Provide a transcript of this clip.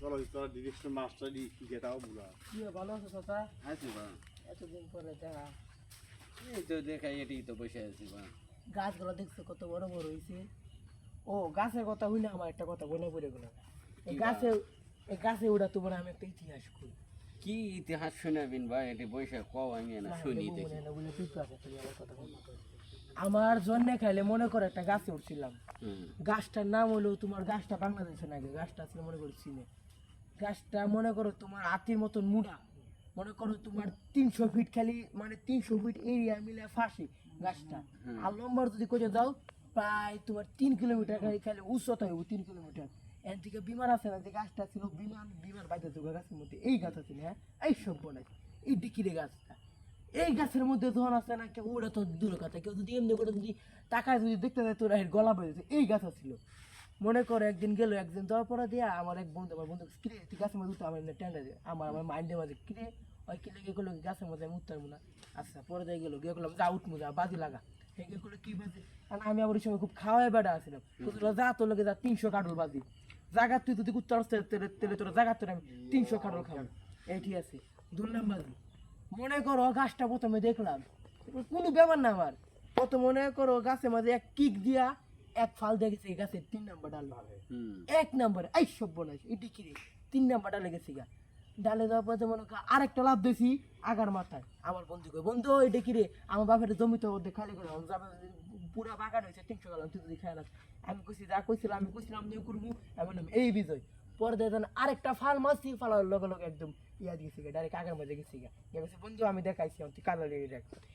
চলো তোরা direction master দি গেটাও বুলা কি ভালো আছো চাচা? আছি বা এতদিন পরে দেখা। এই তো দেখাই এটি তো বসে আছি বা গাছগুলো দেখছো কত বড় বড় হয়েছে। ও গাছের কথা হইলে আমার একটা কথা মনে পড়ে গেল। এই গাছে ওটা তোমার আমি একটা ইতিহাস করি। কি ইতিহাস শোনাবেন বা এটি বসে কও আমি না শুনি দেখি আমার জন্যে খাইলে মনে করে একটা গাছে উঠছিলাম। হুম গাছটার নাম হলো তোমার গাছটা বাংলাদেশে নাকি গাছটা ছিল মনে করো চীনে। গাছটা মনে করো তোমার হাতির মতন মুড়া, মনে করো তোমার 300 ফিট খালি মানে 300 ফিট এরিয়া মিলে ফাঁসি গাছটা। আর লম্বা যদি করে যাও প্রায় তোমার 3 কিলোমিটার খালি উচ্চতা হইব 3 কিলোমিটার। এর থেকে বিমান আছে না যে গাছটা ছিল বিমান বাইতে তো গাছের মধ্যে এই গাছ আছে না, এই সব বলে এই ডিকিরে গাছটা। এই গাছের মধ্যে যখন আছে না কেউ ওটা তো দূর কথা, কেউ যদি এমনি করে যদি টাকায় যদি দেখতে যায় তোরা এর গলা বেড়েছে এই গাছ ছিল। মনে করো একদিন গেল, একদিন যাওয়ার পরে দিয়া আমার এক বন্ধু আমার বন্ধু কিরে তুই গাছের মধ্যে আমার এমনি টেন্ডা দিয়ে আমার মাইন্ডের মাঝে কিরে ওই কিনে গিয়ে গেলো গাছের মধ্যে আমি উঠতে পারবো না। আচ্ছা পরে দিয়ে গেলো গিয়ে গেলাম যা উঠবো যা বাজি লাগা হেগে করলে কি বাজি। কারণ আমি আবার ওই সময় খুব খাওয়াই বেড়া আসছিলাম, যা তোর লোকে যা 300 কাঠল বাজি জায়গা তুই যদি উঠতে পারস তেলে তোরা জায়গা তোর আমি 300 কাঠল খাবো এই ঠিক আছে দুর্নাম বাজি। মনে করো গাছটা প্রথমে দেখলাম কোনো ব্যাপার না আমার, কত মনে করো গাছের মাঝে এক কিক দিয়া এক ফাল দেখেছি গাছের 3 নাম্বার ডাল হুম 1 নাম্বার এই সব বনাইছে এটি কি রে 3 নাম্বার ডালে গেছি গা। ডালে যাওয়ার পরে মনে করো আরেকটা লাভ দিয়েছি আগার মাথায়। আমার বন্ধু কই বন্ধু এটা কি রে আমার বাপের জমিতে ওদের খালি করে যাবে পুরা বাগান হয়েছে 300 গেলাম তুই যদি খাই না। আমি কইছি যা কইছিলাম আমি কইছিলাম নিয়ে করবো এমন এই বিজয়। পরে দেখেন আরেকটা ফাল মারছি ফালার লগে লগে একদম ইয়া দিয়েছি গা ডাইরেক্ট আগের মধ্যে গেছি গা। বন্ধু আমি দেখাইছি তুই কালো লেগে দেখ